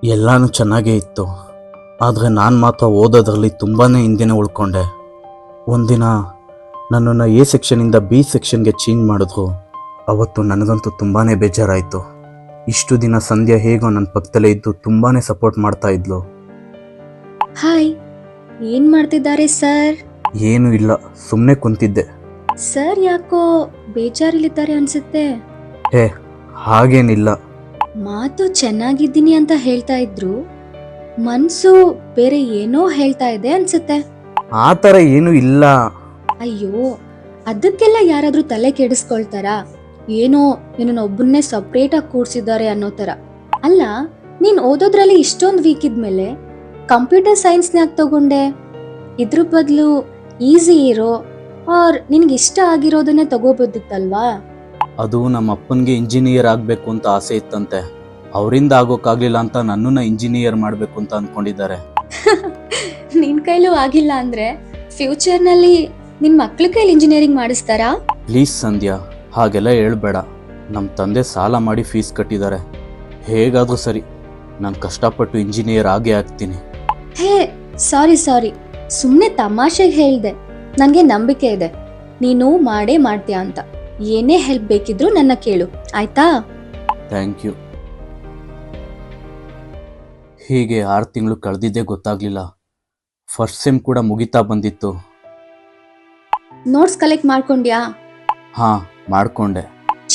ಎಲ್ಲನೂ ಚೆನ್ನಾಗೇ ಇತ್ತು. ಆದರೆ ನಾನು ಮಾತ್ರ ಓದೋದ್ರಲ್ಲಿ ತುಂಬಾ ಹಿಂದೆನೇ ಉಳ್ಕೊಂಡೆ. ಒಂದಿನ ನನ್ನನ್ನು ಎ ಸೆಕ್ಷನಿಂದ ಬಿ ಸೆಕ್ಷನ್ಗೆ ಚೇಂಜ್ ಮಾಡಿದ್ರು. ಅವತ್ತು ನನಗಂತೂ ತುಂಬಾ ಬೇಜಾರಾಯಿತು. ಇಷ್ಟು ದಿನ ಸಂಧ್ಯಾ ಹೇಗೋ ನನ್ನ ಪಕ್ಕದಲ್ಲೇ ಇದ್ದು ತುಂಬಾ ಸಪೋರ್ಟ್ ಮಾಡ್ತಾ ಇದ್ಲು. ಹಾಯ್, ಏನ್ ಮಾಡ್ತಿದ್ದಾರೆ ಸರ್? ಏನೂ ಇಲ್ಲ, ಸುಮ್ಮನೆ ಕುಂತಿದ್ದೆ. ಸರ್ ಯಾಕೋ ಬೇಜಾರಿಲಿದ್ದಾರೆ ಅನ್ಸುತ್ತೆ. ಹೇ, ಹಾಗೇನಿಲ್ಲ. ಮಾತು ಚೆನ್ನಾಗಿದ್ದೀನಿ ಅಂತ ಹೇಳ್ತಾ ಇದ್ರು, ಮನ್ಸು ಬೇರೆ ಏನೋ ಹೇಳ್ತಾ ಇದೆ ಅನ್ಸುತ್ತೆ. ಆ ಥರ ಏನೂ ಇಲ್ಲ. ಅಯ್ಯೋ, ಅದಕ್ಕೆಲ್ಲ ಯಾರಾದ್ರೂ ತಲೆ ಕೆಡಿಸ್ಕೊಳ್ತಾರಾ? ಏನೋ ನಿನ್ನ ಒಬ್ಬನ್ನೇ ಸಪ್ರೇಟ್ ಆಗಿ ಕೂರ್ಸಿದ್ದಾರೆ ಅನ್ನೋ ತರ. ಅಲ್ಲ, ನೀನ್ ಓದೋದ್ರಲ್ಲಿ ಇಷ್ಟೊಂದು ವೀಕ್ ಇದ್ಮೇಲೆ ಕಂಪ್ಯೂಟರ್ ಸೈನ್ಸ್ ಯಾಕೆ ತಗೊಂಡೆ? ಇದ್ರ ಬದಲು ಈಸಿ ಇರೋ ಆರ್ ನಿನ್ಗೆ ಇಷ್ಟ ಆಗಿರೋದನ್ನೇ ತಗೋಬೋದಿತ್ತಲ್ವಾ? ಅದು ನಮ್ಮ ಅಪ್ಪನಿಗೆ ಇಂಜಿನಿಯರ್ ಆಗಬೇಕು ಅಂತ ಆಸೆ ಇತ್ತಂತೆ. ಅವರಿಂದ ಆಗೋಕ್ಕಾಗಲಿಲ್ಲ ಅಂತ ನನ್ನನ್ನು ಇಂಜಿನಿಯರ್ ಮಾಡಬೇಕು ಅಂತ ಅಂದ್ಕೊಂಡಿದ್ದಾರೆ. ನಿನ್ ಕೈಲೂ ಆಗಿಲ್ಲ ಅಂದ್ರೆ ಫ್ಯೂಚರ್ನಲ್ಲಿ ನಿನ್ ಮಕ್ಳ ಕೈಲಿ ಇಂಜಿನಿಯರಿಂಗ್ ಮಾಡಿಸ್ತಾರಾ? ಪ್ಲೀಸ್ ಸಂಧ್ಯಾ, ಹಾಗೆಲ್ಲ ಹೇಳ್ಬೇಡ. ನಮ್ಮ ತಂದೆ ಸಾಲ ಮಾಡಿ ಫೀಸ್ ಕಟ್ಟಿದ್ದಾರೆ. ಹೇಗಾದರೂ ಸರಿ, ನಾನು ಕಷ್ಟಪಟ್ಟು ಇಂಜಿನಿಯರ್ ಆಗೇ ಆಗ್ತೀನಿ. ಹೇ, ಸಾರಿ, ಸುಮ್ಮನೆ ತಮಾಷೆಗೆ ಹೇಳ್ದೆ. ನನಗೆ ನಂಬಿಕೆ ಇದೆ ನೀನು ಮಾಡೇ ಮಾಡ್ತೀಯಾ ಅಂತ. ಏನೇ ಹೆಲ್ಪ್ ಬೇಕಿದ್ರು ನನ್ನ ಕೇಳು, ಆಯ್ತಾ? Thank you. ಹೀಗೆ 6 ತಿಂಗಳು ಕಳೆದಿದ್ದೇ ಗೊತ್ತಾಗ್ಲಿಲ್ಲ. ಫಸ್ಟ್ ಸೆಮ್ ಕೂಡ ಮುಗಿತಾ ಬಂದಿತ್ತು. ನೋಟ್ಸ್ ಕಲೆಕ್ಟ್ ಮಾಡ್ಕೊಂಡ್ಯಾ? ಹಾಂ, ಮಾಡಿಕೊಂಡೆ.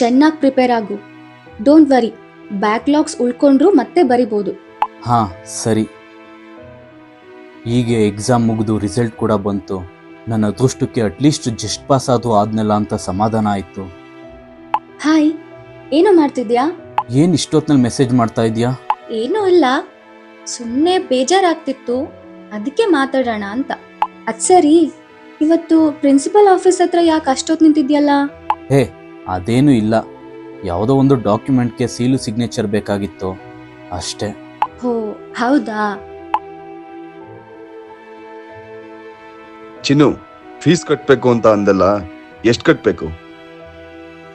ಚೆನ್ನಾಗಿ ಪ್ರಿಪೇರ್ ಆಗು. ಡೋಂಟ್ ವರಿ, ಬ್ಯಾಕ್ಲಾಗ್ಸ್ ಉಳ್ಕೊಂಡ್ರು ಮತ್ತೆ ಬರಿಬೋದು. ಹಾಂ, ಸರಿ. ಹೀಗೆ ಎಕ್ಸಾಮ್ ಮುಗಿದು ರಿಸಲ್ಟ್ ಕೂಡ ಬಂತು. ನನ್ನ ಅದೃಷ್ಟಕ್ಕೆ ಅಟ್ಲೀಸ್ಟ್ ಜಸ್ಟ್ ಪಾಸ್ ಆದ್ನಲ್ಲ ಅಂತ ಸಮಾಧಾನ ಆಯಿತು. ಹಾಯ್, ಏನೋ ಮಾಡ್ತಿದ್ಯಾ? ಏನು ಇಷ್ಟೊತ್ತಿನಲ್ಲಿ ಮೆಸೇಜ್ ಮಾಡ್ತಾ ಇದೆಯಾ? ಏನೂ ಇಲ್ಲ, ಸುಮ್ಮನೆ ಬೇಜಾರಾಗ್ತಿತ್ತು, ಅದಕ್ಕೆ ಮಾತಾಡೋಣ ಅಂತ. ಅದ್ ಸರಿ, ಇವತ್ತು ಪ್ರಿನ್ಸಿಪಲ್ ಆಫೀಸ್ ಹತ್ರ ಯಾಕೆ ಅಷ್ಟೊತ್ತು ನಿಂತಿದ್ಯಲ್ಲ? ಹೇ, ಅದೇನೂ ಇಲ್ಲ. ಯಾವುದೋ ಒಂದು ಡಾಕ್ಯುಮೆಂಟ್ಗೆ ಸೀಲು ಸಿಗ್ನೇಚರ್ ಬೇಕಾಗಿತ್ತು ಅಷ್ಟೇ. ಹೋ, ಹೌದಾ? ಚಿನ್ನು, ಫೀಸ್ ಕಟ್ಟಬೇಕು ಅಂತ ಅಂದಲ್ಲ, ಎಷ್ಟು ಕಟ್ಟಬೇಕು?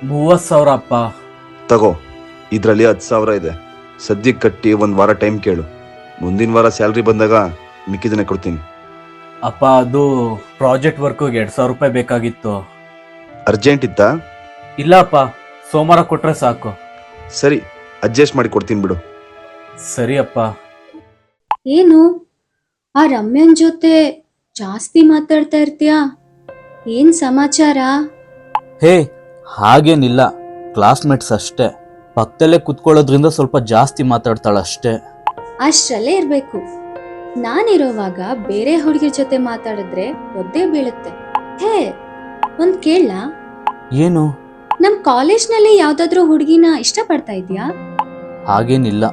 30,000 ಅಪ್ಪ. ತಗೋ, ಇದರಲ್ಲಿ 10,000 ಇದೆ. ಸದ್ಯಕ್ಕೆ ಕಟ್ಟಿ 1 ವಾರ ಟೈಮ್ ಕೇಳು. ಮುಂದಿನ ವಾರ ಸ್ಯಾಲ್ರಿ ಬಂದಾಗ ಮಿಕ್ಕಿದನ್ನೇ ಕೊಡ್ತೀನಿ. ಅಪ್ಪ, ಅದು ಪ್ರಾಜೆಕ್ಟ್ ವರ್ಕಿಗೆ 2,000 ರೂಪಾಯಿ ಬೇಕಾಗಿತ್ತು. ಅರ್ಜೆಂಟ್ ಇತ್ತಾ? ಇಲ್ಲ ಅಪ್ಪ, ಸೋಮವಾರ ಕೊಟ್ರೆ ಸಾಕು. ಸರಿ, ಅಡ್ಜಸ್ಟ್ ಮಾಡಿ ಕೊಡ್ತೀನಿ ಬಿಡು. ಸರಿ ಅಪ್ಪ. ಏನು, ಆ ರಮ್ಯನ್ ಜೊತೆ ಜಾಸ್ತಿ ಮಾತಾಡ್ತಾ ಇರ್ತೀಯಾ? ಏನ್ ಸಮಾಚಾರ? ಹೇ, ಹಾಗೇನಿಲ್ಲ, ಕ್ಲಾಸ್ಮೇಟ್ಸ್ ಅಷ್ಟೇ. ಪಕ್ಕದಲ್ಲೇ ಕುತ್ಕೊಳ್ಳೋದ್ರಿಂದ ಸ್ವಲ್ಪ ಜಾಸ್ತಿ ಮಾತಾಡ್ತಾಳಷ್ಟೇ. ಅಷ್ಟರಲ್ಲೇ ಇರ್ಬೇಕು. ನಾನಿರೋವಾಗ ಬೇರೆ ಹುಡುಗಿರ ಜೊತೆ ಮಾತಾಡಿದ್ರೆ ಒದ್ದೆ ಬೀಳುತ್ತೆ. ಹೇ, ಒಂದ್ ಕೇಳ? ಏನು? ನಮ್ ಕಾಲೇಜ್ನಲ್ಲಿ ಯಾವ್ದಾದ್ರು ಹುಡುಗಿನ ಇಷ್ಟಪಡ್ತಾ ಇದ್ಯಾ? ಹಾಗೇನಿಲ್ಲ.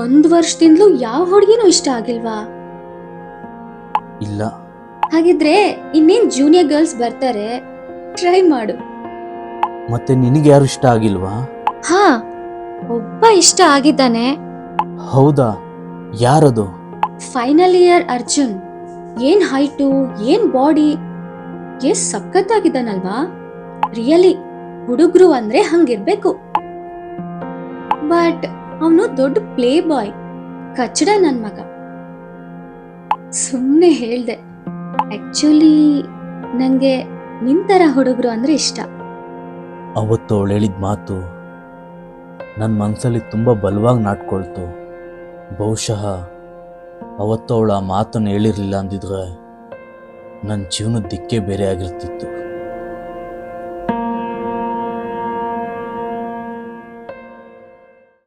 1 ವರ್ಷದಿಂದಲೂ ಯಾವ ಹುಡುಗಿನೂ ಇಷ್ಟ ಆಗಿಲ್ವಾ? ಇಲ್ಲ. ಹಾಗಿದ್ರೆ ಇನ್ನೇನ್ ಜೂನಿಯರ್ ಗರ್ಲ್ಸ್ ಬರ್ತಾರೆ, ಟ್ರೈ ಮಾಡು. ಮತ್ತೆ ನಿನಗೆ ಯಾರು ಇಷ್ಟ ಆಗಿಲ್ವಾ? ಹಾ, ಒಬ್ಬ ಇಷ್ಟ ಆಗಿದ್ದಾನೆ. ಹೌದಾ? ಯಾರದು? Final year Arjun. ಏನ್ ಹೈಟು, ಏನ್ ಬಾಡಿ, ಎಷ್ಟ್ ಸಖತ್ತಾಗಿದ್ದಾನಲ್ವಾ? ರಿಯಲಿ, ಹುಡುಗ್ರು ಅಂದ್ರೆ ಹಂಗಿರ್ಬೇಕು. ಬಟ್ ಅವನು ದೊಡ್ಡ ಪ್ಲೇ ಬಾಯ್, ಕಚ್ಚಡ ನನ್ ಮಗ. ಸುಮ್ನೆ ಹೇಳ್ದೆ. ಆಕ್ಚುಲಿ ನಂಗೆ ನಿಂತರ ಹುಡುಗರು ಅಂದ್ರೆ ಇಷ್ಟ. ಅವತ್ತು ಅವಳು ಹೇಳಿದ ಮಾತು ನನ್ನ ಮನಸ್ಸಲ್ಲಿ ತುಂಬ ಬಲವಾಗಿ ನಾಟ್ಕೊಳ್ತು. ಬಹುಶಃ ಅವತ್ತು ಅವಳು ಆ ಮಾತನ್ನು ಹೇಳಿರಲಿಲ್ಲ ಅಂದಿದ್ರೆ ನನ್ನ ಜೀವನದ ದಿಕ್ಕೇ ಬೇರೆ ಆಗಿರ್ತಿತ್ತು.